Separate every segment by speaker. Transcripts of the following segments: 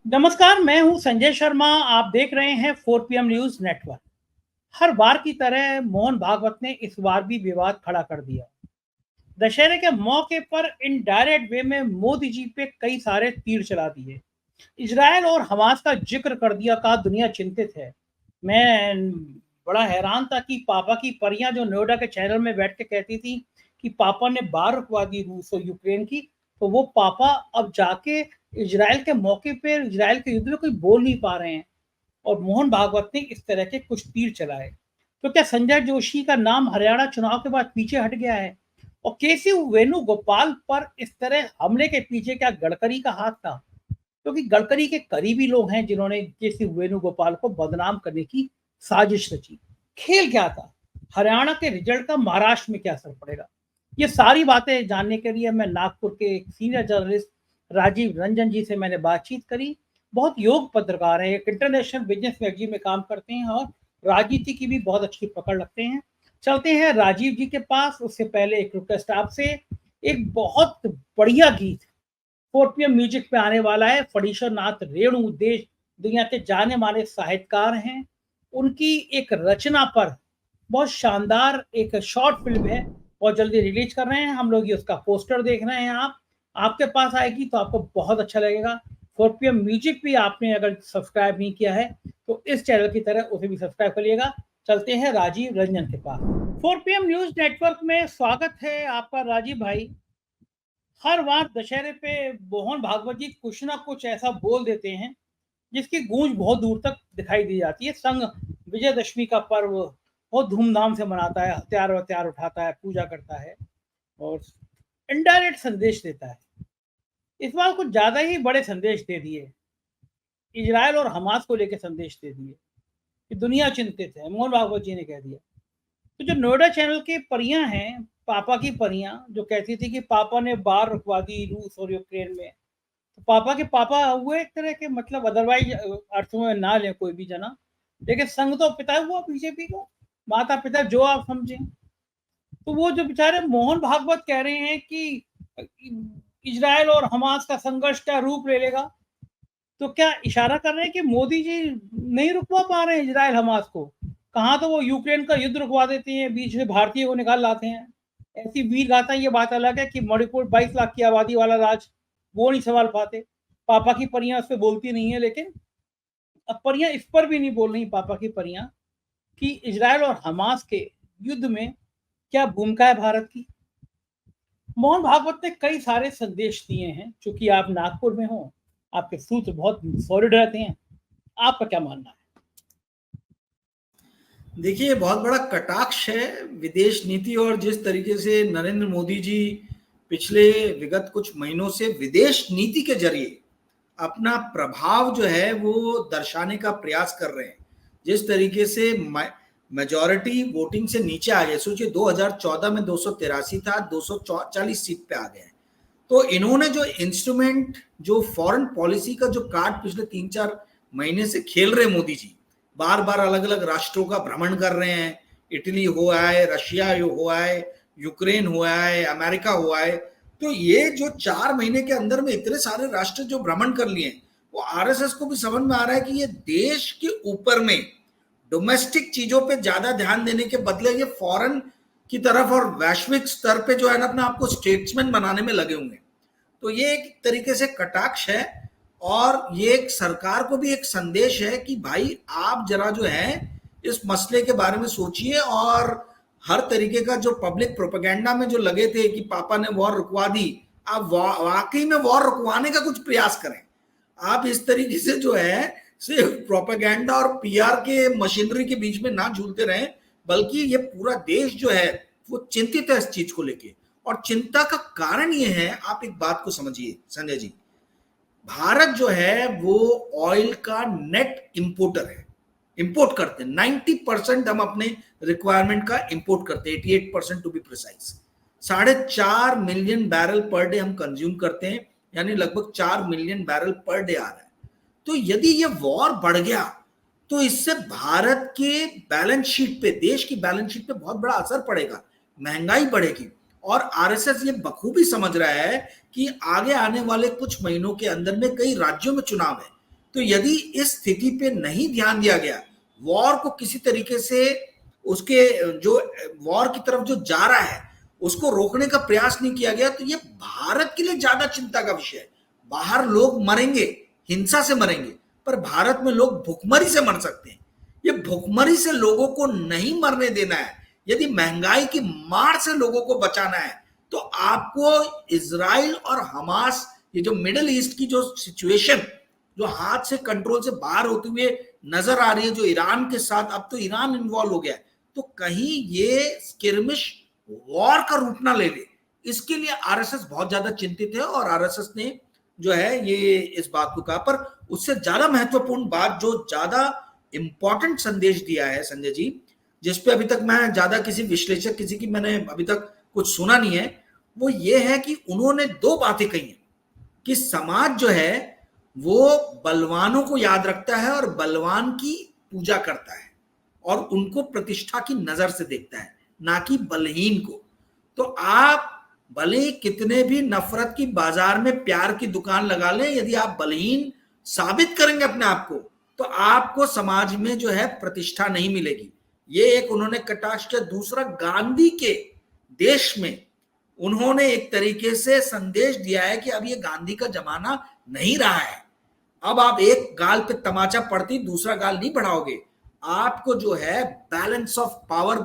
Speaker 1: नमस्कार, मैं हूं संजय शर्मा। आप देख रहे हैं 4 PM न्यूज नेटवर्क। हर बार की तरह मोहन भागवत ने इस बार भी विवाद खड़ा कर दिया। दशहरे के मौके पर इनडायरेक्ट वे में मोदी जी पे कई सारे तीर चला दिए। इजराइल और हमास का जिक्र कर दिया। कहा दुनिया चिंतित है। मैं बड़ा हैरान था कि पापा की परियां जो नोएडा के चैनल में बैठ के कहती थी कि पापा ने बार रुकवा दी रूस और यूक्रेन की, तो वो पापा अब जाके इजराइल के मौके पे इजराइल के युद्ध में कोई बोल नहीं पा रहे हैं। और मोहन भागवत ने इस तरह के कुछ तीर चलाए। तो क्या संजय जोशी का नाम हरियाणा चुनाव के बाद पीछे हट गया है? और केसी वेणुगोपाल पर इस तरह हमले के पीछे क्या गडकरी का हाथ था? क्योंकि गडकरी के करीबी लोग हैं जिन्होंने केसी वेणुगोपाल को बदनाम करने की साजिश रची। खेल क्या था? हरियाणा के रिजल्ट का महाराष्ट्र में क्या असर पड़ेगा? ये सारी बातें जानने के लिए मैं नागपुर के एक सीनियर जर्नलिस्ट राजीव रंजन जी से मैंने बातचीत करी। बहुत योग पत्रकार हैं, एक इंटरनेशनल बिजनेस मैगजीन में काम करते हैं और राजनीति की भी बहुत अच्छी पकड़ रखते हैं। चलते हैं राजीव जी के पास। उससे पहले एक रिक्वेस्ट आपसे, एक बहुत बढ़िया गीत 4 PM म्यूजिक पे आने वाला है। फणीश्वर नाथ रेणु देश दुनिया के जाने माने साहित्यकार हैं। उनकी एक रचना पर बहुत शानदार एक शॉर्ट फिल्म है, बहुत जल्दी रिलीज कर रहे हैं हम लोग। ये उसका पोस्टर देख रहे हैं आप, आपके पास आएगी तो आपको बहुत अच्छा लगेगा। 4 PM म्यूजिक भी आपने अगर सब्सक्राइब नहीं किया है तो इस चैनल की तरह उसे भी सब्सक्राइब करिएगा। चलते हैं राजीव रंजन के पास। 4 PM न्यूज नेटवर्क में स्वागत है आपका राजीव भाई। हर बार दशहरे पे मोहन भागवत जी कुछ ना कुछ ऐसा बोल देते हैं जिसकी गूंज बहुत दूर तक दिखाई दी जाती है। संघ विजयदशमी का पर्व बहुत धूमधाम से मनाता है, हथियार वथियार उठाता है, पूजा करता है और इनडायरेक्ट संदेश देता है। इस बार कुछ ज्यादा ही बड़े संदेश दे दिए। इजराइल और हमास को लेकर संदेश दे दिए कि दुनिया चिंतित है, मोहन भागवत जी ने कह दिया। तो जो नोएडा चैनल की परियां हैं, पापा की परियां, जो कहती थी कि पापा ने बार रुकवा दी रूस और यूक्रेन में, तो पापा के पापा हुए एक तरह के, मतलब अदरवाइज अर्थों में ना ले कोई भी जना, लेकिन संघ तो पिता हुआ बीजेपी को, माता पिता जो आप समझें। तो वो जो बेचारे मोहन भागवत कह रहे हैं कि इजराइल और हमास का संघर्ष क्या रूप ले लेगा, तो क्या इशारा कर रहे हैं कि मोदी जी नहीं रुकवा पा रहे हैं इजराइल हमास को? कहाँ तो वो यूक्रेन का युद्ध रुकवा देते हैं, बीच में भारतीय को निकाल लाते हैं। ऐसी वीर गाथा। ये बात अलग है कि मणिपुर 22 लाख की आबादी वाला राज, वो नहीं संभाल पाते। पापा की परियां उस पर बोलती नहीं है, लेकिन अब परियां इस पर भी नहीं बोल रही पापा की परियां कि इजराइल और हमास के युद्ध में क्या भूमिका है भारत की। मोहन भागवत ने कई सारे संदेश दिए हैं। चूंकि आप नागपुर में हो, आपके सूत्र बहुत सॉलिड रहते हैं। आपका क्या मानना है?
Speaker 2: देखिए, बहुत बड़ा कटाक्ष है विदेश नीति और जिस तरीके से नरेंद्र मोदी जी पिछले विगत कुछ महीनों से विदेश नीति के जरिए अपना प्रभाव जो है वो दर्शाने का प्रयास कर रहे हैं। जिस तरीके से मेजॉरिटी वोटिंग से नीचे आ गए, सोचिए 2014 में 283 था, 240 सीट पे आ गए। तो इन्होंने जो इंस्ट्रूमेंट, जो फॉरेन पॉलिसी का जो कार्ड पिछले 3-4 महीने से खेल रहे मोदी जी, बार बार अलग अलग राष्ट्रों का भ्रमण कर रहे हैं। इटली हुआ है, रशिया हुआ है, यूक्रेन हुआ है, अमेरिका हुआ है। तो ये जो 4 महीने के अंदर में इतने सारे राष्ट्र जो भ्रमण कर लिए, वो आरएसएस को भी समझ में आ रहा है कि ये देश के ऊपर में डोमेस्टिक चीजों पे ज्यादा ध्यान देने के बदले ये फॉरेन की तरफ और वैश्विक स्तर पे जो है ना अपना आपको स्टेट्समैन बनाने में लगे हुए हैं। तो ये एक तरीके से कटाक्ष है और ये एक सरकार को भी एक संदेश है कि भाई आप जरा जो है इस मसले के बारे में सोचिए और हर तरीके का जो पब्लिक प्रोपेगेंडा में जो लगे थे कि पापा ने वॉर रुकवा दी, आप वाकई में वॉर रुकवाने का कुछ प्रयास करें। आप इस तरीके से जो है सिर्फ प्रोपेगेंडा और पीआर के मशीनरी के बीच में ना झूलते रहें, बल्कि ये पूरा देश जो है वो चिंतित है इस चीज को लेके। और चिंता का कारण ये है, आप एक बात को समझिए संजय जी, भारत जो है वो ऑयल का नेट इंपोर्टर है। इंपोर्ट करते हैं 90% हम अपने रिक्वायरमेंट का इंपोर्ट करते हैं, 88% to be precise. 4.5 million barrel per day हम कंज्यूम करते हैं, यानी लगभग 4 मिलियन बैरल पर डे आ रहा है। तो यदि ये वॉर बढ़ गया तो इससे भारत के बैलेंस शीट पे, देश की बैलेंस शीट पे बहुत बड़ा असर पड़ेगा, महंगाई बढ़ेगी। और आरएसएस ये बखूबी समझ रहा है कि आगे आने वाले कुछ महीनों के अंदर में कई राज्यों में चुनाव है, तो यदि इस स्थिति पे नहीं ध्यान दिया गया, वॉर को किसी तरीके से उसके जो वॉर की तरफ जो जा रहा है उसको रोकने का प्रयास नहीं किया गया, तो ये भारत के लिए ज्यादा चिंता का विषय है। बाहर लोग मरेंगे, हिंसा से मरेंगे, पर भारत में लोग भुखमरी से मर सकते हैं। ये भुखमरी से लोगों को नहीं मरने देना है, यदि महंगाई की मार से लोगों को बचाना है, तो आपको इजराइल और हमास, ये जो मिडिल ईस्ट की जो सिचुएशन जो हाथ से कंट्रोल से बाहर होते हुए नजर आ रही है, जो ईरान के साथ, अब तो ईरान इन्वॉल्व हो गया है, तो कहीं ये स्किर्मिश वॉर का रूप ना ले ले, इसके लिए आरएसएस बहुत ज्यादा चिंतित है। और आरएसएस ने जो है ये इस बात को कहा, पर उससे ज्यादा महत्वपूर्ण बात, जो ज्यादा इंपॉर्टेंट संदेश दिया है संजय जी, जिसपे अभी तक मैं ज्यादा किसी विश्लेषक किसी की मैंने अभी तक कुछ सुना नहीं है, वो ये है कि उन्होंने दो बातें कही हैं कि समाज जो है वो बलवानों को याद रखता है और बलवान की पूजा करता है और उनको प्रतिष्ठा की नजर से देखता है, ना कि बलहीन को। तो आप भले कितने भी नफरत की बाजार में प्यार की दुकान लगा लें, यदि आप बलहीन साबित करेंगे अपने आप को, तो आपको समाज में जो है प्रतिष्ठा नहीं मिलेगी। ये एक उन्होंने कटाक्ष किया। दूसरा, गांधी के देश में उन्होंने एक तरीके से संदेश दिया है कि अब ये गांधी का जमाना नहीं रहा है, अब आप एक गाल पे तमाचा पड़ती दूसरा गाल नहीं बढ़ाओगे। आपको जो है बैलेंस ऑफ पावर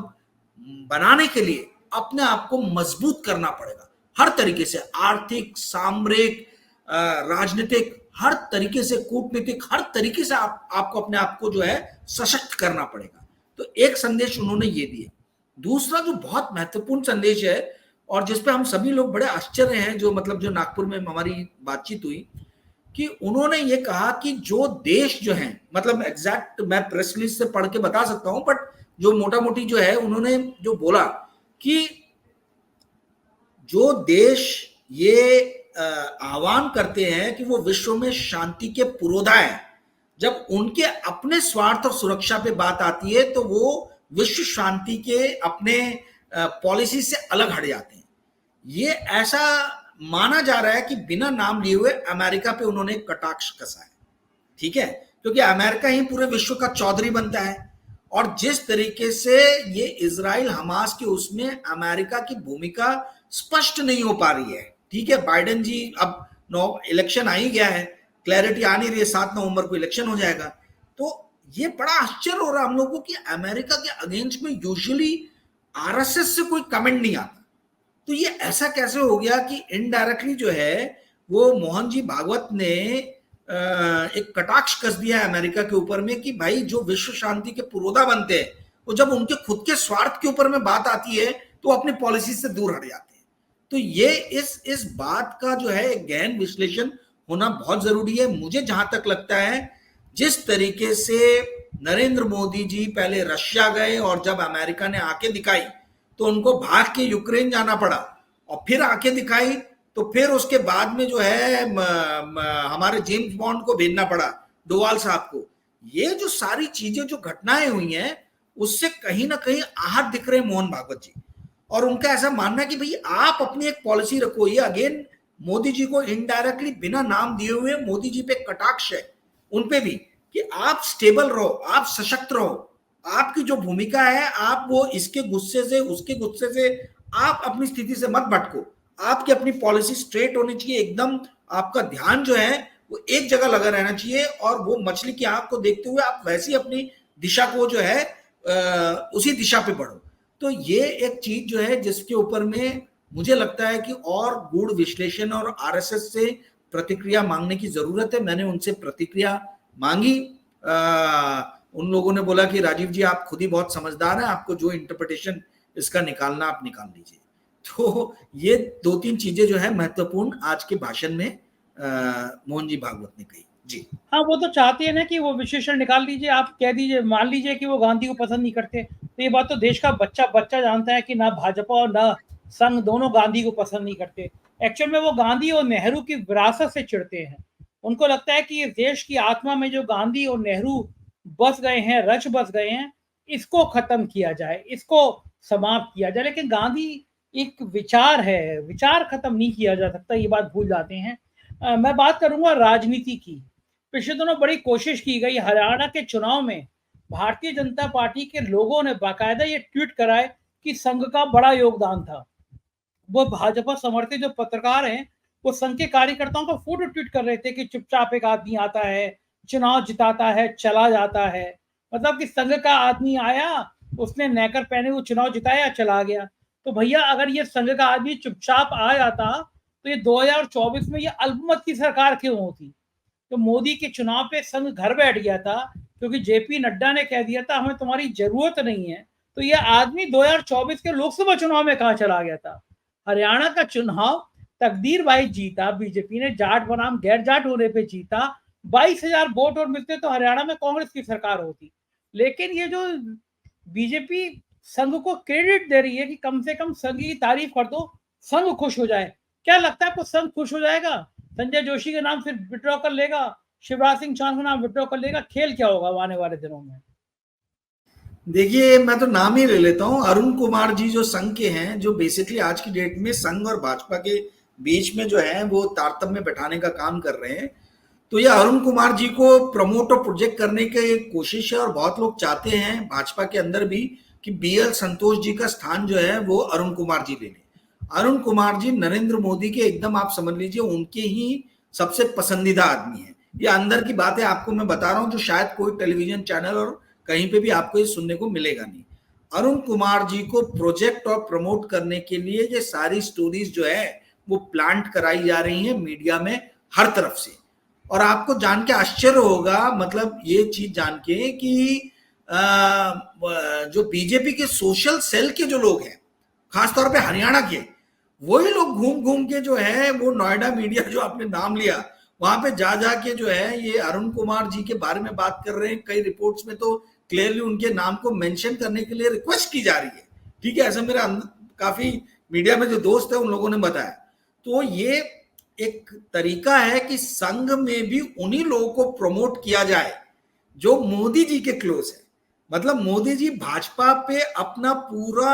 Speaker 2: बनाने के लिए अपने आप को मजबूत करना पड़ेगा, हर तरीके से, आर्थिक, सामरिक, राजनीतिक, हर तरीके से, कूटनीतिक, हर तरीके से आपको अपने आप को जो है सशक्त करना पड़ेगा। तो एक संदेश उन्होंने ये दिया। दूसरा जो बहुत महत्वपूर्ण संदेश है और जिसपे हम सभी लोग बड़े आश्चर्य हैं, जो मतलब जो नागपुर में हमारी बातचीत हुई, कि उन्होंने ये कहा कि जो देश जो है, मतलब एग्जैक्ट मैं प्रेस रिलीज से पढ़ के बता सकता हूं, बट जो मोटा मोटी जो है उन्होंने जो बोला कि जो देश ये आह्वान करते हैं कि वो विश्व में शांति के पुरोधा है, जब उनके अपने स्वार्थ और सुरक्षा पे बात आती है तो वो विश्व शांति के अपने पॉलिसी से अलग हट जाते हैं। ये ऐसा माना जा रहा है कि बिना नाम लिए हुए अमेरिका पे उन्होंने कटाक्ष कसा है, ठीक है, क्योंकि अमेरिका ही पूरे विश्व का चौधरी बनता है। और जिस तरीके से ये इजराइल हमास के उसमें अमेरिका की भूमिका स्पष्ट नहीं हो पा रही है, ठीक है, बाइडेन जी अब इलेक्शन आ ही गया है, क्लैरिटी आ नहीं रही है, 7 नवंबर को इलेक्शन हो जाएगा, तो ये बड़ा आश्चर्य हो रहा है हम लोगों को कि अमेरिका के अगेंस्ट में यूजुअली आरएसएस से कोई कमेंट नहीं आता। तो ये ऐसा कैसे हो गया कि इनडायरेक्टली जो है वो मोहन जी भागवत ने एक कटाक्ष कस दिया है अमेरिका के ऊपर में कि भाई जो विश्व शांति के पुरोधा बनते हैं, वो जब उनके खुद के स्वार्थ के ऊपर में बात आती है तो अपनी पॉलिसी से दूर हट जाते हैं। तो ये इस बात का जो है गहन विश्लेषण होना बहुत जरूरी है। मुझे जहां तक लगता है, जिस तरीके से नरेंद्र मोदी जी पहले रशिया गए और जब अमेरिका ने आंखें दिखाई तो उनको भाग के यूक्रेन जाना पड़ा, और फिर आंखें दिखाई तो फिर उसके बाद में जो है हमारे जेम्स बॉन्ड को भेजना पड़ा, डोवाल साहब को। ये जो सारी चीजें जो घटनाएं हुई हैं उससे कहीं ना कहीं आहत दिख रहे मोहन भागवत जी, और उनका ऐसा मानना है कि भाई आप अपनी एक पॉलिसी रखो। ये अगेन मोदी जी को इनडायरेक्टली बिना नाम दिए हुए मोदी जी पे कटाक्ष है उनपे भी, कि आप स्टेबल रहो, आप सशक्त रहो, आपकी जो भूमिका है आप वो इसके गुस्से से उसके गुस्से से आप अपनी स्थिति से मत भटको, आपकी अपनी पॉलिसी स्ट्रेट होनी चाहिए एकदम, आपका ध्यान जो है वो एक जगह लगा रहना चाहिए, और वो मछली की आंख को देखते हुए आप वैसी अपनी दिशा को जो है उसी दिशा पे बढ़ो। तो ये एक चीज जो है जिसके ऊपर में मुझे लगता है कि और गूढ़ विश्लेषण और आरएसएस से प्रतिक्रिया मांगने की जरूरत है। मैंने उनसे प्रतिक्रिया मांगी, उन लोगों ने बोला कि राजीव जी आप खुद ही बहुत समझदार हैं, आपको जो इंटरप्रिटेशन इसका निकालना आप निकाल लीजिए। तो ये 2-3 चीजें जो है महत्वपूर्ण आज के भाषण में मोहन जी भागवत ने कही। जी
Speaker 1: हाँ, वो तो चाहते हैं ना कि वो विश्लेषण निकाल लीजिए, आप कह दीजिए, मान लीजिए कि वो गांधी को पसंद नहीं करते, तो ये बात तो देश का बच्चा जानता है कि ना भाजपा और ना संघ दोनों गांधी को पसंद नहीं करते। एक्चुअल में वो गांधी और नेहरू की विरासत से चिढ़ते हैं। उनको लगता है कि इस देश की आत्मा में जो गांधी और नेहरू बस गए हैं, रच बस गए हैं, इसको खत्म किया जाए, इसको समाप्त किया जाए। लेकिन गांधी एक विचार है, विचार खत्म नहीं किया जा सकता, ये बात भूल जाते हैं। मैं बात करूंगा राजनीति की। पिछले दिनों बड़ी कोशिश की गई। हरियाणा के चुनाव में भारतीय जनता पार्टी के लोगों ने बाकायदा ये ट्वीट कराए कि संघ का बड़ा योगदान था। वो भाजपा समर्थित जो पत्रकार हैं, वो संघ के कार्यकर्ताओं का फोटो ट्वीट कर रहे थे कि चुपचाप एक आदमी आता है, चुनाव जिताता है, चला जाता है। मतलब कि संघ का आदमी आया, उसने नेकर पहने हुए चुनाव जिताया, चला गया। तो भैया अगर ये संघ का आदमी चुपचाप आ जाता तो ये 2024 में ये अल्पमत की सरकार क्यों होती? तो मोदी के चुनाव पे संघ घर बैठ गया था क्योंकि जेपी नड्डा ने कह दिया था हमें तुम्हारी जरूरत नहीं है। तो यह आदमी 2024 के लोकसभा चुनाव में कहां चला गया था? हरियाणा का चुनाव तकदीर भाई जीता, बीजेपी ने जाट बनाम गैर जाट होने पे जीता। 22,000 वोट और मिलते तो हरियाणा में कांग्रेस की सरकार होती। लेकिन ये जो बीजेपी संघ को क्रेडिट दे रही है कि कम से कम संघ की तारीफ कर दो, संघ खुश हो जाए। क्या लगता है आपको संघ खुश हो जाएगा? संजय जोशी के नाम फिर विड्रॉ कर लेगा, शिवराज सिंह चौहान का नाम विड्रॉ कर लेगा? खेल क्या होगा आने वाले दिनों में?
Speaker 2: देखिए, मैं तो नाम ही ले लेता हूं, अरुण कुमार जी जो संघ के हैं, जो बेसिकली आज की डेट में संघ और भाजपा के बीच में जो है वो तारतम्य बैठाने का काम कर रहे हैं। तो ये अरुण कुमार जी को प्रमोट और प्रोजेक्ट करने की कोशिश है और बहुत लोग चाहते हैं भाजपा के अंदर भी कि बीएल संतोष जी का स्थान जो है वो अरुण कुमार जी ले लें। अरुण कुमार जी नरेंद्र मोदी के एकदम आप समझ लीजिए उनके ही सबसे पसंदीदा आदमी है। ये अंदर की बातें आपको मैं बता रहा हूं जो शायद कोई टेलीविजन चैनल और कहीं पे भी आपको ये सुनने को मिलेगा नहीं। अरुण कुमार जी को प्रोजेक्ट और प्रमोट करने के लिए ये सारी स्टोरीज जो है वो प्लांट कराई जा रही है मीडिया में हर तरफ से। और आपको जान के आश्चर्य होगा, मतलब ये चीज जान के कि जो बीजेपी के सोशल सेल के जो लोग हैं, खासतौर पे हरियाणा के, वही लोग घूम घूम के जो है वो नोएडा मीडिया जो आपने नाम लिया वहां पे जा जाके जो है ये अरुण कुमार जी के बारे में बात कर रहे हैं। कई रिपोर्ट्स में तो क्लियरली उनके नाम को मेंशन करने के लिए रिक्वेस्ट की जा रही है। ठीक है, ऐसा मेरा काफी मीडिया में जो दोस्त है उन लोगों ने बताया। तो ये एक तरीका है कि संघ में भी उन्हीं लोगों को प्रमोट किया जाए जो मोदी जी के क्लोज है। मतलब मोदी जी भाजपा पे अपना पूरा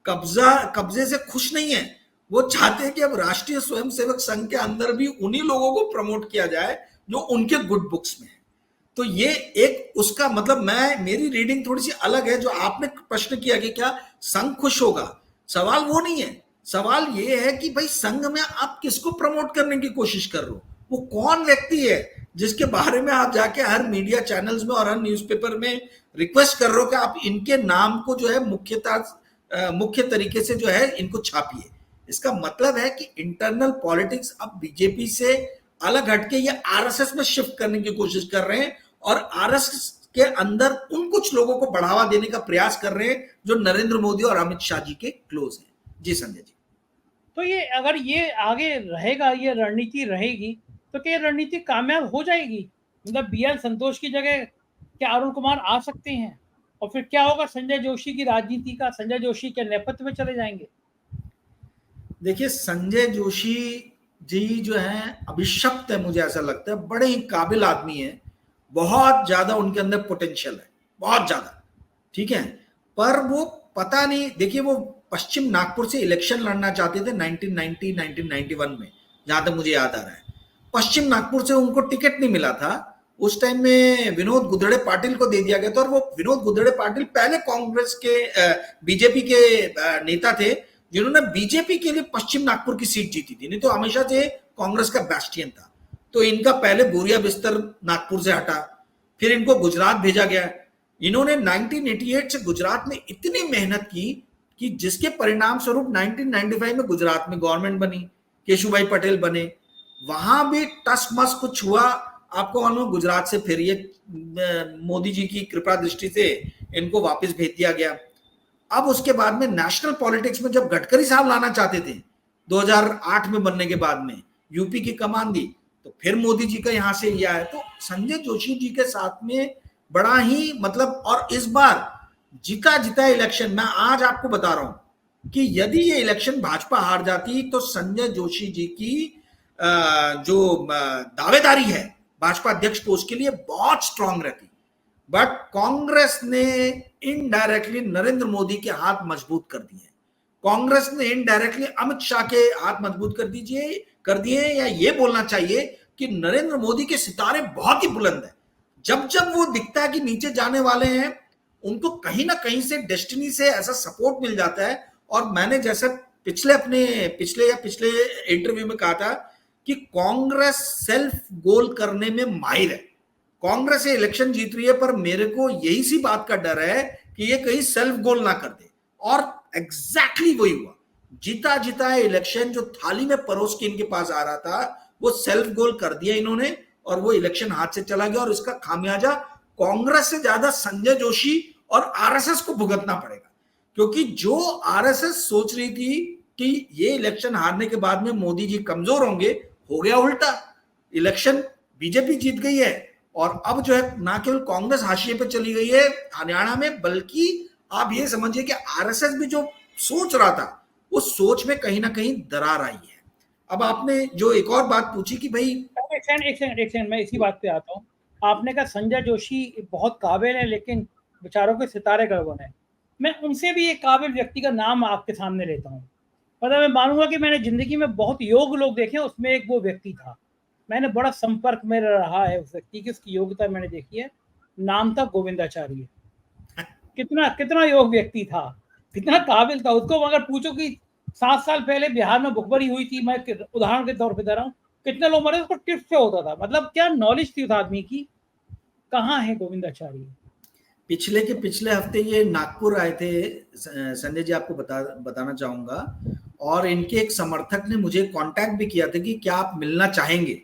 Speaker 2: कब्जे से खुश नहीं है। वो चाहते हैं कि अब राष्ट्रीय स्वयंसेवक संघ के अंदर भी उन्हीं लोगों को प्रमोट किया जाए जो उनके गुड बुक्स में है। तो ये एक उसका मतलब मेरी रीडिंग थोड़ी सी अलग है। जो आपने प्रश्न किया कि क्या संघ खुश होगा, सवाल वो नहीं है। सवाल ये है कि भाई संघ में आप किसको प्रमोट करने की कोशिश कर रहे हो? वो कौन व्यक्ति है जिसके बारे में आप जाके हर मीडिया चैनल्स में और हर न्यूज़पेपर में रिक्वेस्ट कर रहे हो कि आप इनके नाम को जो है मुख्य तरीके से जो है इनको छापिए। इसका मतलब है कि इंटरनल पॉलिटिक्स अब बीजेपी से अलग हटके ये आरएसएस में शिफ्ट करने की कोशिश कर रहे हैं और आरएसएस के अंदर उन कुछ लोगों को बढ़ावा देने का प्रयास कर रहे हैं जो नरेंद्र मोदी और अमित शाह जी के क्लोज हैं। जी संजय जी।
Speaker 1: तो ये अगर ये आगे रहेगा, ये रणनीति रहेगी, तो क्या रणनीति कामयाब हो जाएगी? मतलब बीएल संतोष की जगह क्या अरुण कुमार आ सकते हैं? और फिर क्या होगा संजय जोशी की राजनीति का? संजय जोशी के नेपथ्य में चले जाएंगे?
Speaker 2: देखिए, संजय जोशी जी जो है अभिशप्त है, मुझे ऐसा लगता है। बड़े ही काबिल आदमी है, बहुत ज्यादा उनके अंदर पोटेंशियल है, बहुत ज्यादा। ठीक है, पर वो पता नहीं, देखिए वो पश्चिम नागपुर से इलेक्शन लड़ना चाहते थे 1990 1991 में, जहां तक मुझे याद आ रहा है। पश्चिम नागपुर से उनको टिकट नहीं मिला था। उस टाइम में विनोद गुदड़े पाटिल को दे दिया गया था और वो विनोद गुदड़े पाटिल पहले कांग्रेस के बीजेपी के नेता थे जिन्होंने बीजेपी के लिए पश्चिम नागपुर की सीट जीती थी। नहीं तो हमेशा से कांग्रेस का बैस्टियन था। तो इनका पहले बोरिया बिस्तर नागपुर से हटा, फिर इनको गुजरात भेजा गया। इन्होंने 1988 से गुजरात में इतनी मेहनत की कि जिसके परिणाम स्वरूप 1995 में गुजरात में गवर्नमेंट बनी, केशुभाई पटेल बने। वहां भी टस मस कुछ हुआ, आपको मालूम, गुजरात से फिर ये मोदी जी की कृपा दृष्टि से इनको वापस भेज दिया गया। अब उसके बाद में नेशनल पॉलिटिक्स में जब गडकरी साहब लाना चाहते थे 2008 में बनने के बाद में, यूपी की कमान दी, तो फिर मोदी जी का यहां से लिया है। तो संजय जोशी जी के साथ में बड़ा ही मतलब, और इस बार जीता इलेक्शन, मैं आज आपको बता रहा हूं कि यदि ये इलेक्शन भाजपा हार जाती तो संजय जोशी जी की जो दावेदारी है भाजपा अध्यक्ष पोस्ट के लिए बहुत स्ट्रांग रहती। बट कांग्रेस ने इनडायरेक्टली नरेंद्र मोदी के हाथ मजबूत कर दिए। कांग्रेस ने इनडायरेक्टली अमित शाह के हाथ मजबूत कर दिए, या ये बोलना चाहिए कि नरेंद्र मोदी के सितारे बहुत ही बुलंद है। जब जब वो दिखता है कि नीचे जाने वाले हैं, उनको कहीं ना कहीं से डेस्टिनी से ऐसा सपोर्ट मिल जाता है। और मैंने जैसा पिछले इंटरव्यू में कहा था कि कांग्रेस सेल्फ गोल करने में माहिर है। कांग्रेस ये इलेक्शन जीत रही है, पर मेरे को यही सी बात का डर है कि ये कहीं सेल्फ गोल ना कर दे। और एग्जैक्टली वही हुआ। जीता जीता इलेक्शन जो थाली में परोस के इनके पास आ रहा था, वो सेल्फ गोल कर दिया इन्होंने, और वो इलेक्शन हाथ से चला गया। और इसका खामियाजा कांग्रेस से ज्यादा संजय जोशी और आरएसएस को भुगतना पड़ेगा, क्योंकि जो आरएसएस सोच रही थी कि ये इलेक्शन हारने के बाद में मोदी जी कमजोर होंगे, हो गया उल्टा। इलेक्शन बीजेपी जीत गई है, और अब जो है ना केवल कांग्रेस हाशिए पे चली गई है हरियाणा में, बल्कि आप ये समझिए कि आरएसएस भी जो सोच रहा था, उस सोच में कहीं ना कहीं दरार आई है। अब आपने जो एक और बात पूछी कि भाई,
Speaker 1: एक सेकंड मैं इसी बात पे आता हूँ। आपने कहा संजय जोशी बहुत काबिल है, लेकिन बेचारों के सितारे गड़बड़ है। मैं उनसे भी एक काबिल व्यक्ति का नाम आपके सामने लेता हूँ। मतलब मैं मानूंगा कि मैंने जिंदगी में बहुत योग्य लोग देखे, उसमें एक वो व्यक्ति था। मैंने बड़ा संपर्क में रहा है उस व्यक्ति की, उसकी योग्यता मैंने देखी है। नाम था गोविंदाचार्य। कितना कितना योग्य व्यक्ति था, कितना काबिल था। उसको अगर पूछो कि 7 साल पहले बिहार में भुखमरी हुई थी, मैं उदाहरण के तौर पे दे रहा हूँ, कितने लोग मरे, उसको टिप्स से होता था। मतलब क्या नॉलेज थी उस आदमी की। कहाँ है गोविंदाचार्य?
Speaker 2: पिछले हफ्ते ये नागपुर आए थे संजय जी, आपको बताना चाहूंगा। और इनके एक समर्थक ने मुझे कांटेक्ट भी किया था कि क्या आप मिलना चाहेंगे,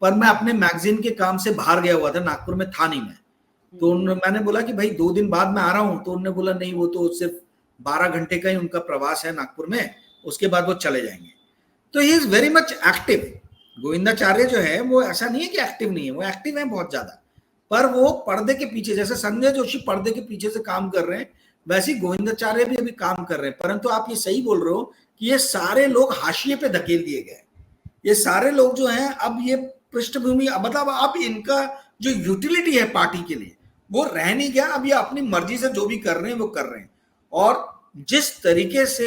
Speaker 2: पर मैं अपने मैगजीन के काम से बाहर गया हुआ था, नागपुर में था नहीं मैं। तो मैंने बोला कि भाई 2 दिन बाद मैं आ रहा हूं। तो उन्होंने बोला नहीं, वो तो सिर्फ 12 घंटे का ही उनका प्रवास है नागपुर में, उसके बाद वो चले जाएंगे। तो he is very much active. Govindacharya जो है वो ऐसा नहीं है कि एक्टिव नहीं है, वो एक्टिव है बहुत ज्यादा। पर वो पर्दे के पीछे, जैसे संजय जोशी पर्दे के पीछे से काम कर रहे हैं, वैसे गोविंदाचार्य भी अभी काम कर रहे हैं। परंतु आप ये सही बोल रहे हो कि ये सारे लोग हाशिए पे धकेल दिए गए। ये सारे लोग जो हैं, अब ये पृष्ठभूमि, मतलब अब इनका जो यूटिलिटी है पार्टी के लिए, वो रह नहीं गया। अब ये अपनी मर्जी से जो भी कर रहे हैं वो कर रहे हैं। और जिस तरीके से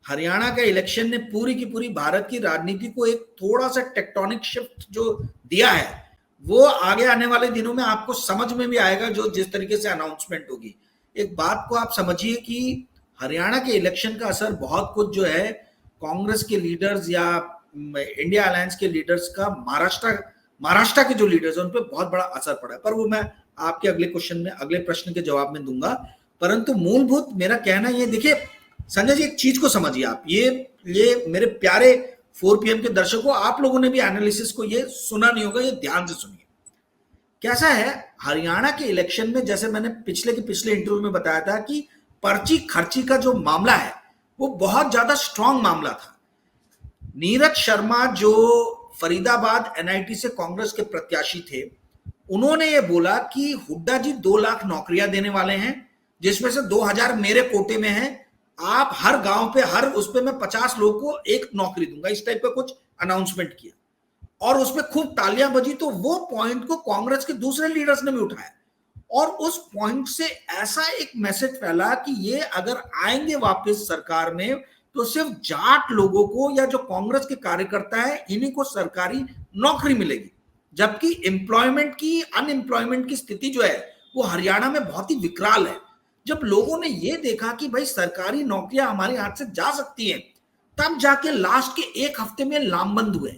Speaker 2: हरियाणा का इलेक्शन ने पूरी की पूरी भारत की राजनीति को एक थोड़ा सा टेक्टोनिक शिफ्ट जो दिया है, वो आगे आने वाले दिनों में आपको समझ में भी आएगा, जो जिस तरीके से अनाउंसमेंट होगी। एक बात को आप समझिए कि हरियाणा के इलेक्शन का असर बहुत कुछ जो है कांग्रेस के लीडर्स या इंडिया अलायंस के लीडर्स का महाराष्ट्र के जो लीडर्स हैं उन पर बहुत बड़ा असर पड़ा है। पर वो मैं आपके अगले प्रश्न के जवाब में दूंगा। परंतु मूलभूत मेरा कहना ये, देखिए संजय जी, एक चीज को समझिए आप, ये मेरे प्यारे 4 PM के दर्शकों, आप लोगों ने भी एनालिसिस को ये सुना नहीं होगा, ये ध्यान से सुनिए। कैसा है हरियाणा के इलेक्शन में, जैसे मैंने पिछले इंटरव्यू में बताया था कि पर्ची खर्ची का जो मामला है वो बहुत ज्यादा स्ट्रांग मामला था। नीरज शर्मा जो फरीदाबाद NIT से कांग्रेस के प्रत्याशी थे, उन्होंने ये बोला कि हुड्डा जी 2 लाख नौकरियां देने वाले हैं, जिसमें से 2000 मेरे कोटे में है। आप हर गांव पे, हर उस पे मैं 50 लोगों को एक नौकरी दूंगा, इस टाइप का कुछ अनाउंसमेंट किया। और उसमें खूब तालियां बजी। तो वो पॉइंट को कांग्रेस के दूसरे लीडर्स ने भी उठाया, और उस पॉइंट से ऐसा एक मैसेज फैला कि ये अगर आएंगे वापस सरकार में, तो सिर्फ जाट लोगों को या जो कांग्रेस के कार्यकर्ता है, इन्हीं को सरकारी नौकरी मिलेगी। जबकि अनएम्प्लॉयमेंट की स्थिति जो है वो हरियाणा में बहुत ही विकराल है। जब लोगों ने ये देखा कि भाई सरकारी नौकरियां हमारे हाथ से जा सकती हैं, तब जाके लास्ट के 1 हफ्ते में लामबंद हुए।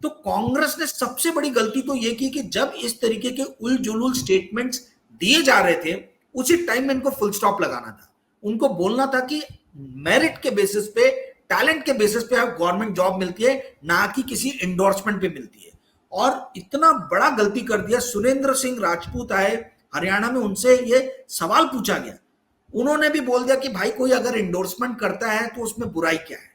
Speaker 2: तो कांग्रेस ने सबसे बड़ी गलती तो ये की कि जब इस तरीके के उलझुल स्टेटमेंट्स दिए जा रहे थे, उसी टाइम में इनको फुल स्टॉप लगाना था। उनको बोलना था कि मेरिट के बेसिस पे, टैलेंट के बेसिस पे गवर्नमेंट जॉब मिलती है, ना कि किसी इंडोर्समेंट पे मिलती है। और इतना बड़ा गलती कर दिया। सुरेंद्र सिंह राजपूत आए हरियाणा में, उनसे ये सवाल पूछा गया, उन्होंने भी बोल दिया कि भाई कोई अगर इंडोर्समेंट करता है तो उसमें बुराई क्या है।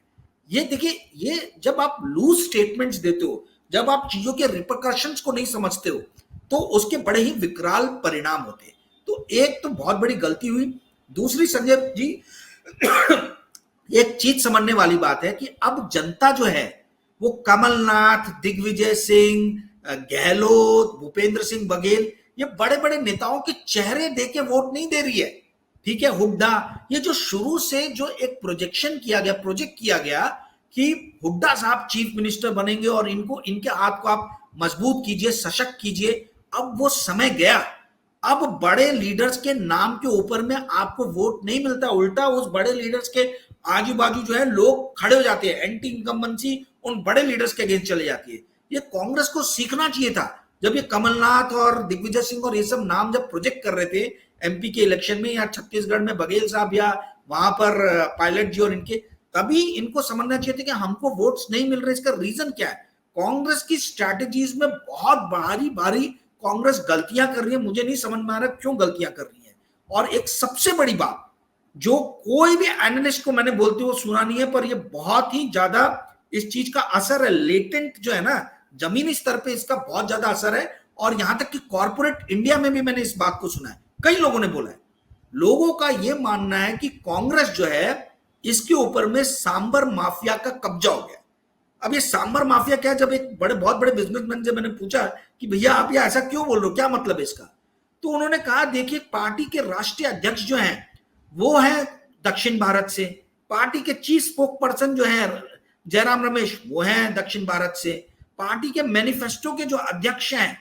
Speaker 2: ये देखिए, ये जब आप लूज स्टेटमेंट्स देते हो, जब आप चीजों के रिपरकशंस को नहीं समझते हो, तो उसके बड़े ही विकराल परिणाम होते हैं। तो एक तो बहुत बड़ी गलती हुई। दूसरी संजय जी, एक चीज समझने वाली बात है कि अब जनता जो है वो कमलनाथ, दिग्विजय सिंह, गहलोत, भूपेंद्र सिंह बघेल, ये बड़े बड़े नेताओं के चेहरे देके वोट नहीं दे रही है। ठीक है, हुड्डा, ये जो शुरू से जो एक प्रोजेक्ट किया गया कि हुड्डा साहब चीफ मिनिस्टर बनेंगे और इनको, इनके हाथ को आप मजबूत कीजिए, सशक्त कीजिए। अब वो समय गया। अब बड़े लीडर्स के नाम के ऊपर में आपको वोट नहीं मिलता, उल्टा उस बड़े लीडर्स के आजू बाजू जो है लोग खड़े हो जाते हैं, एंटी इनकम्बेंसी उन बड़े लीडर्स के अगेंस्ट चले जाती है। ये कांग्रेस को सीखना चाहिए था। जब ये कमलनाथ और दिग्विजय सिंह और ये सब नाम जब प्रोजेक्ट कर रहे थे एमपी के इलेक्शन में, या छत्तीसगढ़ में बघेल साहब, या वहां पर पायलट जी और इनके, तभी इनको समझना चाहिए था कि हमको वोट्स नहीं मिल रहे। इसका रीजन क्या है? कांग्रेस की स्ट्रैटेजीज में बहुत भारी भारी कांग्रेस गलतियां कर रही है। मुझे नहीं समझ में आ रहा क्यों गलतियां कर रही है। और एक सबसे बड़ी बात जो कोई भी एनालिस्ट को मैंने बोलते हुए सुना नहीं है, पर ये बहुत ही ज्यादा इस चीज का असर है, लेटेंट जो है ना, जमीनी स्तर पे इसका बहुत ज्यादा असर है। और यहां तक कि कॉर्पोरेट इंडिया में भी मैंने इस बात को सुना है, कई लोगों ने बोला है। लोगों का यह मानना है कि कांग्रेस जो है इसके ऊपर में सांबर माफिया का कब्जा हो गया। अब ये सांबर माफिया क्या है? जब एक बहुत बड़े बिजनेसमैन से मैंने पूछा कि भैया आप ये ऐसा क्यों बोल रहे हो, क्या मतलब है इसका, तो उन्होंने कहा देखिए, पार्टी के राष्ट्रीय अध्यक्ष जो हैं वो है दक्षिण भारत से, पार्टी के चीफ स्पोक पर्सन जो है जयराम रमेश वो हैं दक्षिण भारत से, पार्टी के मैनिफेस्टो के जो अध्यक्ष हैं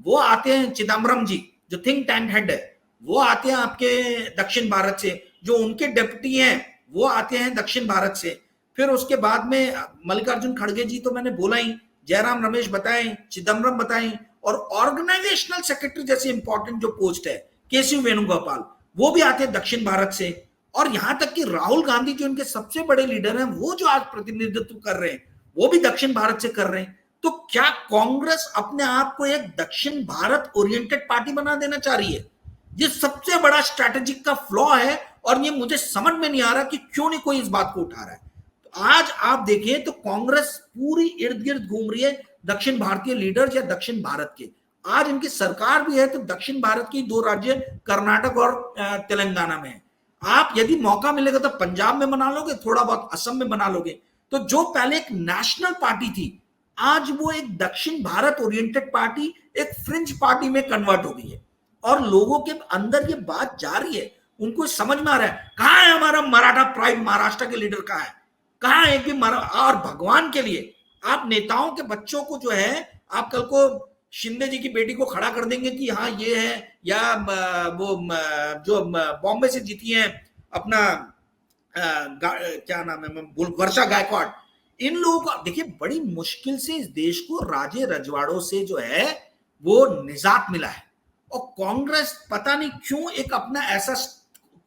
Speaker 2: वो आते हैं चिदम्बरम जी, जो थिंक टैंक हेड है, वो आते हैं आपके दक्षिण भारत से, जो उनके डिप्टी हैं वो आते हैं दक्षिण भारत से। फिर उसके बाद में मल्लिकार्जुन खड़गे जी तो मैंने बोला ही, जयराम रमेश बताएं, चिदम्बरम बताएं, और ऑर्गेनाइजेशनल सेक्रेटरी जैसे इंपॉर्टेंट जो पोस्ट है केसी वेणुगोपाल, वो भी आते हैं दक्षिण भारत से। और यहां तक कि राहुल गांधी जो इनके सबसे बड़े लीडर हैं, वो जो आज प्रतिनिधित्व कर रहे हैं वो भी दक्षिण भारत से कर रहे हैं। तो क्या कांग्रेस अपने आप को एक दक्षिण भारत ओरिएंटेड पार्टी बना देना चाह रही है? ये सबसे बड़ा स्ट्रैटेजिक का फ्लॉ है। और ये मुझे समझ में नहीं आ रहा कि क्यों नहीं कोई इस बात को उठा रहा है। तो आज आप देखिए तो कांग्रेस पूरी इर्द गिर्द घूम रही है दक्षिण भारतीय लीडर्स या दक्षिण भारत के। आज इनकी सरकार भी है तो दक्षिण भारत की दो राज्य कर्नाटक और तेलंगाना में है। आप यदि मौका मिलेगा तो पंजाब में बना लोगे, थोड़ा बहुत असम में बना लोगे। तो जो पहले एक नेशनल पार्टी थी, आज वो एक दक्षिण भारत ओरिएंटेड पार्टी, एक फ्रिंज पार्टी में कन्वर्ट हो गई है। और लोगों के अंदर ये बात जा रही है, उनको समझ में आ रहा है कहां है हमारा मराठा प्राइड, महाराष्ट्र के लीडर कहां है, कहां है भी। और भगवान के लिए आप नेताओं के बच्चों को जो है, आप कल को शिंदे जी की बेटी को खड़ा कर देंगे कि हाँ ये है, या वो जो बॉम्बे से जीती है अपना क्या नाम है, वर्षा गायकवाड़, इन लोगों को देखिए बड़ी मुश्किल से इस देश को राजे रजवाड़ों से जो है वो निजात मिला है। और कांग्रेस पता नहीं क्यों एक अपना ऐसा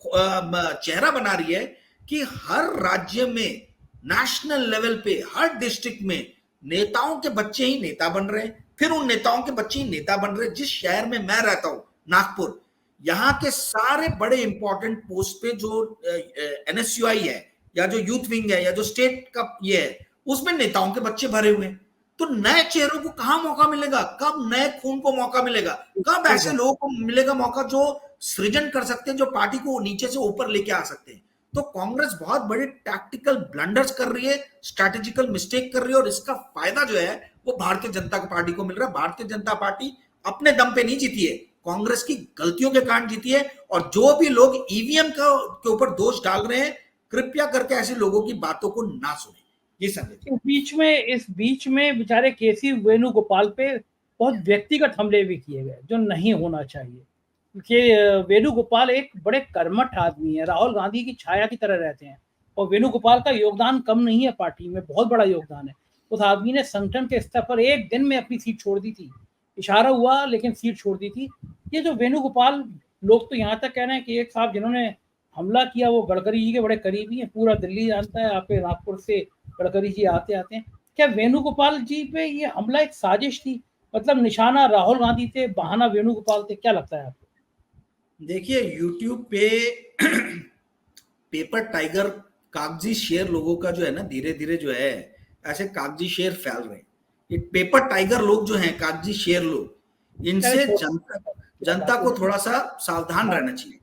Speaker 2: चेहरा बना रही है कि हर राज्य में, नेशनल लेवल पे, हर डिस्ट्रिक्ट में नेताओं के बच्चे ही नेता बन रहे हैं, फिर उन नेताओं के बच्चे ही नेता बन रहे हैं। जिस शहर में मैं रहता हूं, नागपुर, यहाँ के सारे बड़े इंपॉर्टेंट पोस्ट पे जो एनएसयूआई है, या जो यूथ विंग है, या जो स्टेट का ये है, उसमें नेताओं के बच्चे भरे हुए हैं। तो नए चेहरों को कहां मौका मिलेगा? कब नए खून को मौका मिलेगा? कब ऐसे लोगों को मिलेगा मौका जो सृजन कर सकते हैं, जो पार्टी को नीचे से ऊपर लेके आ सकते हैं? तो कांग्रेस बहुत बड़े टैक्टिकल ब्लंडर्स कर रही है, स्ट्रैटेजिकल मिस्टेक कर रही है, और इसका फायदा जो है वो भारतीय जनता पार्टी को मिल रहा है। भारतीय जनता पार्टी अपने दम पे नहीं जीती है, कांग्रेस की गलतियों के कारण जीती है। और जो भी लोग ईवीएम के ऊपर दोष डाल रहे हैं, कृपया करके ऐसे लोगों की बातों को ना सुने। जी संजय।
Speaker 1: इस बीच में बेचारे केसी वेणुगोपाल पे बहुत व्यक्तिगत हमले भी किए गए जो नहीं होना चाहिए, क्योंकि वेणुगोपाल एक बड़े कर्मठ आदमी है, राहुल गांधी की छाया की तरह रहते हैं। और वेणुगोपाल का योगदान कम नहीं है, पार्टी में बहुत बड़ा योगदान है। उस आदमी ने संगठन के स्तर पर एक दिन में अपनी सीट छोड़ दी थी, इशारा हुआ लेकिन सीट छोड़ दी थी। ये जो वेणुगोपाल, लोग तो यहाँ तक कह रहे हैं कि एक साहब जिन्होंने हमला किया वो गडकरी जी के बड़े करीबी हैं, पूरा दिल्ली जानता है, आपके नागपुर से गडकरी जी आते आते हैं। क्या वेणुगोपाल जी पे ये हमला एक साजिश थी? मतलब निशाना राहुल गांधी थे, बहाना वेणुगोपाल थे, क्या लगता है आपको?
Speaker 2: देखिए यूट्यूब पे पेपर टाइगर कागजी शेर लोगों का जो है ना, धीरे धीरे जो है ऐसे कागजी शेर फैल रहे हैं। ये पेपर टाइगर लोग जो हैं, कागजी शेर लोग, इनसे जनता को थोड़ा सा सावधान रहना चाहिए,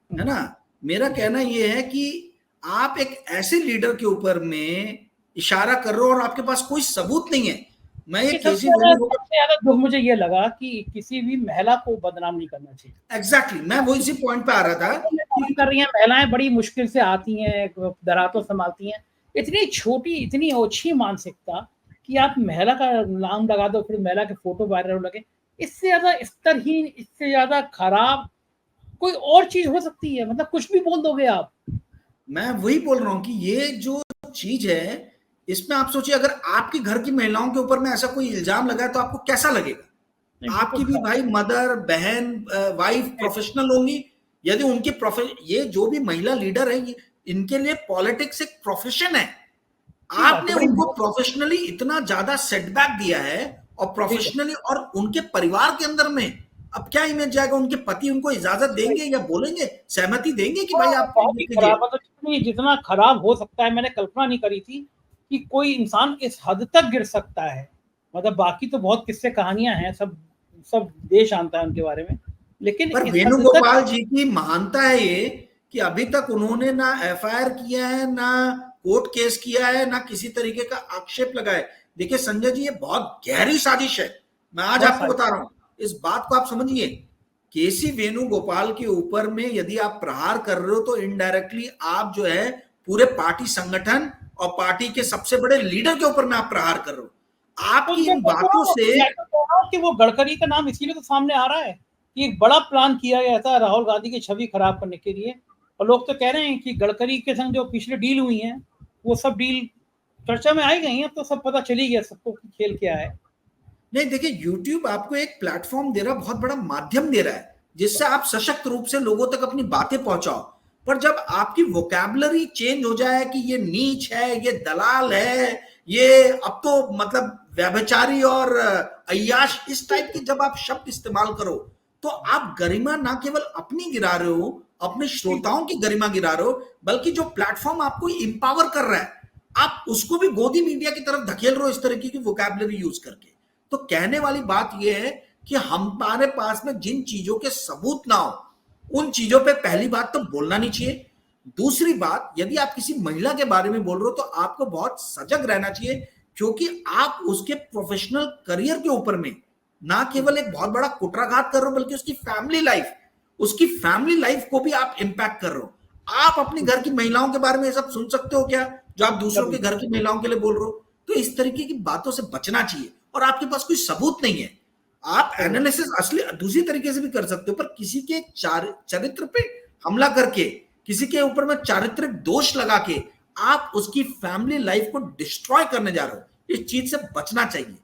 Speaker 2: है ना। मेरा कहना ये है कि आप एक ऐसे लीडर के ऊपर में इशारा कर रहे हो और आपके पास कोई सबूत नहीं है। मैं ये
Speaker 1: सबसे ज्यादा दुख मुझे ये लगा कि किसी भी महिला को बदनाम नहीं करना चाहिए।
Speaker 2: एग्जैक्टली, मैं वो इसी पॉइंट पे आ रहा था।
Speaker 1: कर रही हैं महिलाएं, बड़ी मुश्किल से आती हैं, दरातों संभालती हैं, इतनी छोटी, इतनी ओछी मानसिकता कि आप महिला का नाम लगा दो, फिर महिला के फोटो वायरल लगे। इससे ज्यादा स्तरहीन, इससे ज्यादा खराब कोई और चीज हो सकती है? मतलब कुछ भी बोल दोगे आप।
Speaker 2: मैं वही बोल रहा हूं कि ये जो चीज है, इसमें आप सोचिए, अगर आपके घर की महिलाओं के ऊपर में ऐसा कोई इल्जाम लगा है तो आपको कैसा लगेगा?
Speaker 1: नहीं, बिल्कुल
Speaker 2: आपकी भी भाई मदर, बहन, वाइफ प्रोफेशनल होंगी। यदि उनके ये जो भी महिला लीडर है, इनके लिए पॉलिटिक्स एक प्रोफेशन है।
Speaker 1: बात
Speaker 2: आपने
Speaker 1: है, बड़ी
Speaker 2: उनको प्रोफेशनली इतना ज्यादा सेटबैक दिया है, और
Speaker 1: ठीक है।
Speaker 2: प्रोफेशनली, और उनके परिवार के अंदर में अब क्या इमेज जाएगा? उनके पति उनको इजाजत देंगे या बोलेंगे, सहमति देंगे कि भाई आप
Speaker 1: बहुत
Speaker 2: ये
Speaker 1: ही
Speaker 2: कीजिए?
Speaker 1: खराब, मतलब जितना खराब हो सकता है मैंने कल्पना नहीं करी थी कि कोई इंसान इस हद तक गिर सकता है। मतलब बाकी तो बहुत किस्से कहानियां हैं, सब सब देश जानता है उनके बारे में, लेकिन
Speaker 2: पर
Speaker 1: इस हद तक।
Speaker 2: वेणुगोपाल जी की महानता है ये कि अभी तक उन्होंने ना एफआईआर किया है, ना कोर्ट केस किया है, ना किसी तरीके का आक्षेप लगाए। देखिए संजय जी, ये बहुत गहरी साजिश है। मैं आज
Speaker 1: बहुत
Speaker 2: आपको
Speaker 1: सारी।
Speaker 2: बता रहा हूं, इस बात को आप समझिए। केसी वेणुगोपाल के ऊपर में यदि आप प्रहार कर रहे हो तो इनडायरेक्टली आप जो है पूरे पार्टी संगठन और पार्टी के सबसे बड़े लीडर के ऊपर में आप प्रहार कर रहे हो।
Speaker 1: तो
Speaker 2: आपकी इन बातों से
Speaker 1: मैं तो कह रहा हूँ कि वो गडकरी का नाम इसीलिए तो सामने आ रहा है कि एक बड़ा प्लान किया गया था राहुल गांधी की छवि खराब करने के लिए। और लोग तो कह रहे हैं कि गडकरी के संग जो पिछले डील हुई है, वो सब डील चर्चा में आई गई है, तो सब पता चली गया सबको कि खेल क्या है।
Speaker 2: नहीं, देखिए यूट्यूब आपको एक प्लेटफॉर्म दे रहा है, बहुत बड़ा माध्यम दे रहा है, जिससे आप सशक्त रूप से लोगों तक अपनी बातें पहुंचाओ। पर जब आपकी वोकैबुलरी चेंज हो जाए कि ये नीच है, ये दलाल है, ये अब तो मतलब व्यभिचारी और अय्याश, इस टाइप के जब आप शब्द इस्तेमाल करो, तो आप गरिमा ना केवल अपनी गिरा रहे हो, अपने श्रोताओं की गरिमा गिरा रहे हो, बल्कि जो प्लेटफॉर्म आपको इंपावर कर रहा है, आप उसको भी गोदी मीडिया की तरफ धकेल रहे हो इस तरीके की वोकैबुलरी यूज करके। तो कहने वाली बात यह है कि हमारे पास में जिन चीजों के सबूत ना हो, उन चीजों पे पहली बात तो बोलना नहीं चाहिए। दूसरी बात, यदि आप किसी महिला के बारे में बोल रहे हो तो आपको बहुत सजग रहना चाहिए, क्योंकि आप उसके प्रोफेशनल करियर के ऊपर में ना केवल एक बहुत बड़ा कुटराघात कर रहे हो, बल्कि उसकी फैमिली लाइफ को भी आप इंपैक्ट कर रहे हो। आप अपने घर की महिलाओं के बारे में ये सब सुन सकते हो क्या, जो आप दूसरों के
Speaker 1: कभी
Speaker 2: घर की महिलाओं के लिए बोल रहे हो? तो इस तरीके की बातों से बचना चाहिए। और आपके पास कोई सबूत नहीं है, आप
Speaker 1: सही है।
Speaker 2: एनालिसिस असली दूसरी तरीके से भी कर सकते हो, पर किसी के चरित्र पे हमला करके, किसी के ऊपर में चारित्रिक दोष लगा के आप उसकी फैमिली लाइफ को डिस्ट्रॉय करने जा रहे हो। इस चीज से बचना चाहिए।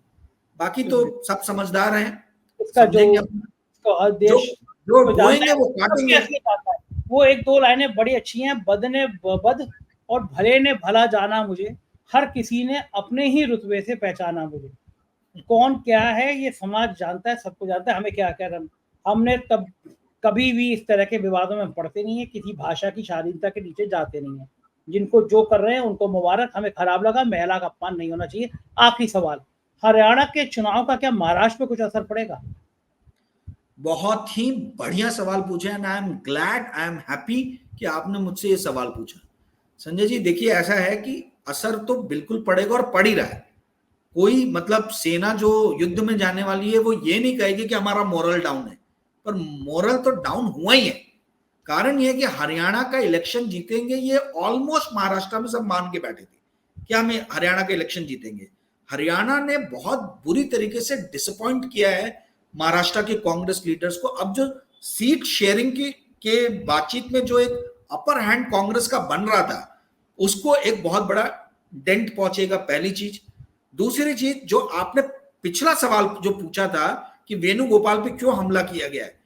Speaker 2: बाकी तो सब समझदार हैं,
Speaker 1: इसका जो
Speaker 2: समझेंगे
Speaker 1: इसका हर
Speaker 2: जो
Speaker 1: देश
Speaker 2: जो
Speaker 1: को जानता
Speaker 2: बोएंगे
Speaker 1: है,
Speaker 2: वो
Speaker 1: वो सबकी
Speaker 2: काटेंगे।
Speaker 1: असलियत जानता है। वो एक दो लाइनें बड़ी अच्छी हैं, बद ने बद और भले ने भला जाना मुझे, हर किसी ने अपने ही रुतबे से पहचाना मुझे। कौन क्या है ये समाज जानता है, सबको जानता है, हमें क्या कह रहा। हमने तब कभी भी इस तरह के विवादों में पड़ते नहीं है, किसी भाषा की शालीनता के नीचे जाते नहीं है। जिनको जो कर रहे हैं उनको मुबारक, हमें खराब लगा, महिला का अपमान नहीं होना चाहिए। आखिरी सवाल, हरियाणा के चुनाव का क्या महाराष्ट्र पे कुछ असर पड़ेगा?
Speaker 2: बहुत ही बढ़िया सवाल पूछा है, I am glad, I am happy कि आपने मुझसे ये सवाल पूछा। संजय जी देखिए, ऐसा है कि असर तो बिल्कुल पड़ेगा और पड़ ही रहा है। कोई मतलब सेना जो युद्ध में जाने वाली है वो ये नहीं कहेगी कि हमारा मोरल डाउन है, पर मोरल तो डाउन हुआ ही है। कारण ये है कि हरियाणा का इलेक्शन जीतेंगे, ये ऑलमोस्ट महाराष्ट्र में सब मान के बैठे थे कि हम हरियाणा का इलेक्शन जीतेंगे। हरियाणा ने बहुत बुरी तरीके से डिसअपॉइंट किया है महाराष्ट्र के कांग्रेस लीडर्स को। अब जो सीट शेयरिंग के बातचीत में जो एक अपर हैंड कांग्रेस का बन रहा था, उसको एक बहुत बड़ा डेंट पहुंचेगा, पहली चीज। दूसरी चीज, जो आपने पिछला सवाल जो पूछा था कि वेणुगोपाल पे क्यों हमला किया गया है,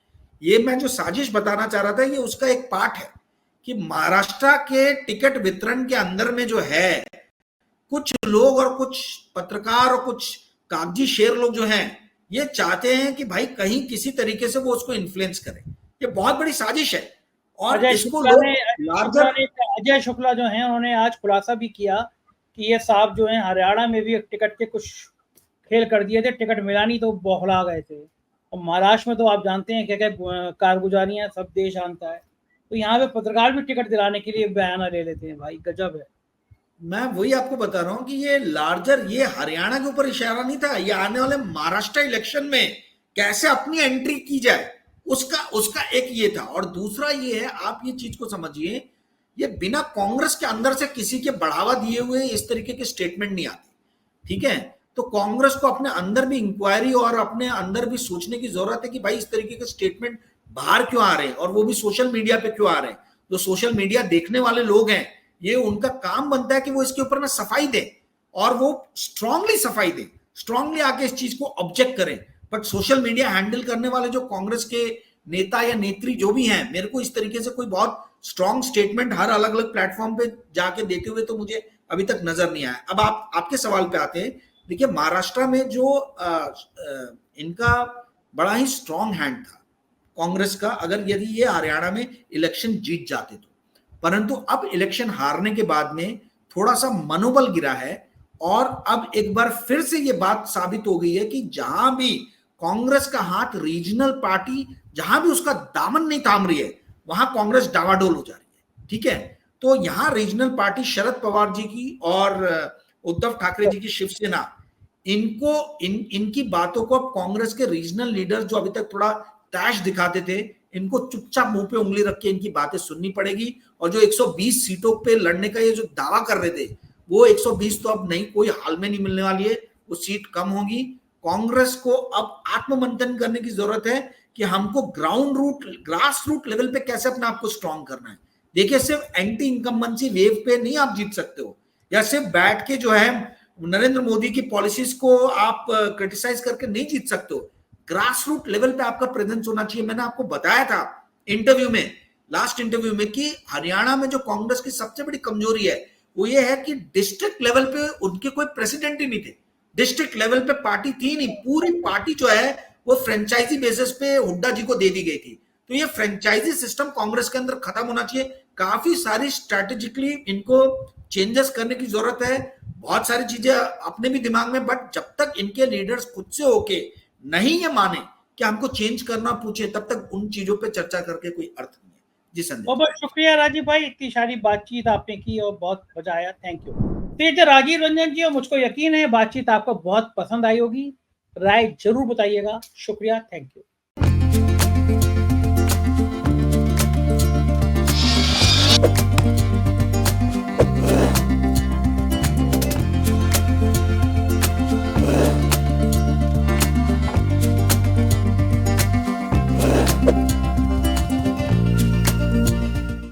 Speaker 2: ये मैं जो साजिश बताना चाह रहा था, ये उसका एक पार्ट है कि महाराष्ट्र के टिकट वितरण के अंदर में जो है, कुछ लोग और कुछ पत्रकार और कुछ कागजी शेर लोग जो हैं, ये चाहते हैं कि भाई कहीं किसी तरीके से वो उसको इन्फ्लुएंस करें। ये बहुत बड़ी साजिश है और इसको लोग लार्जर।
Speaker 1: अजय शुक्ला जो हैं उन्होंने आज खुलासा भी किया कि ये साहब जो हैं हरियाणा में भी टिकट के कुछ खेल कर दिए थे, टिकट मिला नहीं तो बौखला गए थे। और महाराष्ट्र में तो आप जानते हैं क्या क्या कारगुजारियां सब देश जानता है। तो यहाँ पे पत्रकार भी टिकट दिलाने के लिए बयाना ले लेते हैं, भाई गजब है।
Speaker 2: मैं वही आपको बता रहा हूं कि ये लार्जर, ये हरियाणा के ऊपर इशारा नहीं था, ये आने वाले महाराष्ट्र इलेक्शन में कैसे अपनी एंट्री की जाए, उसका उसका एक ये था। और दूसरा ये है, आप ये चीज को समझिए ये बिना कांग्रेस के अंदर से किसी के बढ़ावा दिए हुए इस तरीके के स्टेटमेंट नहीं आते, ठीक है। तो कांग्रेस को अपने अंदर भी इंक्वायरी और अपने अंदर भी सोचने की जरूरत है कि भाई इस तरीके के स्टेटमेंट बाहर क्यों आ रहे हैं, और वो भी सोशल मीडिया पे क्यों आ रहे हैं। जो सोशल मीडिया देखने वाले लोग हैं, ये उनका काम बनता है कि वो इसके ऊपर ना सफाई दे, और वो स्ट्रांगली सफाई दे, स्ट्रांगली आके इस चीज को ऑब्जेक्ट करें। बट सोशल मीडिया हैंडल करने वाले जो कांग्रेस के नेता या नेत्री जो भी हैं, मेरे को इस तरीके से कोई बहुत स्ट्रांग स्टेटमेंट हर अलग अलग प्लेटफॉर्म पे जाके देते हुए तो मुझे अभी तक नजर नहीं आया। अब आपके सवाल पे आते हैं। देखिए, महाराष्ट्र में जो इनका बड़ा ही स्ट्रांग हैंड था कांग्रेस का, अगर यदि ये हरियाणा में इलेक्शन जीत जाते तो, परंतु अब इलेक्शन हारने के बाद में थोड़ा सा मनोबल गिरा है, और अब एक बार फिर से ये बात साबित हो गई है कि जहां भी कांग्रेस का हाथ रीजनल पार्टी जहां भी उसका दामन नहीं थाम रही है, वहां कांग्रेस डावाडोल हो जा रही है, ठीक है। तो यहां रीजनल पार्टी शरद पवार जी की और उद्धव ठाकरे जी की शिवसेना, इनकी बातों को अब कांग्रेस के रीजनल लीडर जो अभी तक थोड़ा तैश दिखाते थे, इनको चुपचाप मुंह पे उंगली रख के इनकी बातें सुननी पड़ेगी। और जो 120 सीटों पे लड़ने का ये जो दावा कर रहे थे, वो 120 तो अब नहीं, कोई हाल में नहीं मिलने वाली है, वो सीट कम होगी। कांग्रेस को अब आत्ममंथन करने की जरूरत है कि हमको ग्रास रूट लेवल पे कैसे अपने आप को स्ट्रांग करना है। देखिए, सिर्फ एंटी इनकम्बेंसी वेव पे नहीं आप जीत सकते हो, या सिर्फ बैठ के जो है नरेंद्र मोदी की पॉलिसीज को आप क्रिटिसाइज करके नहीं जीत सकते हो। ग्रास रूट लेवल पे आपका प्रेजेंस होना चाहिए। मैंने आपको बताया था इंटरव्यू में, लास्ट इंटरव्यू में, कि हरियाणा में जो कांग्रेस की सबसे बड़ी कमजोरी है वो ये है कि डिस्ट्रिक्ट लेवल पे उनके कोई प्रेसिडेंट ही नहीं थे। डिस्ट्रिक्ट लेवल पे पार्टी थी नहीं, पूरी पार्टी जो है वो फ्रेंचाइजी बेसिस पे हुड्डा जी को दे दी गई थी। तो ये फ्रेंचाइजी सिस्टम कांग्रेस के अंदर खत्म होना चाहिए। काफी सारी स्ट्रेटेजिकली इनको चेंजेस करने की जरूरत है, बहुत सारी चीजें अपने भी दिमाग में, बट जब तक इनके लीडर्स खुद से होके नहीं ये माने कि हमको चेंज करना पूछे, तब तक उन चीजों पे चर्चा करके कोई अर्थ नहीं है। जी संदीप।
Speaker 1: बहुत बहुत शुक्रिया राजीव भाई, इतनी सारी बातचीत आपने की और बहुत मजा आया, थैंक यू। तो ये राजीव रंजन जी, और मुझको यकीन है बातचीत आपको बहुत पसंद आई होगी, राय जरूर बताइएगा। शुक्रिया, थैंक यू।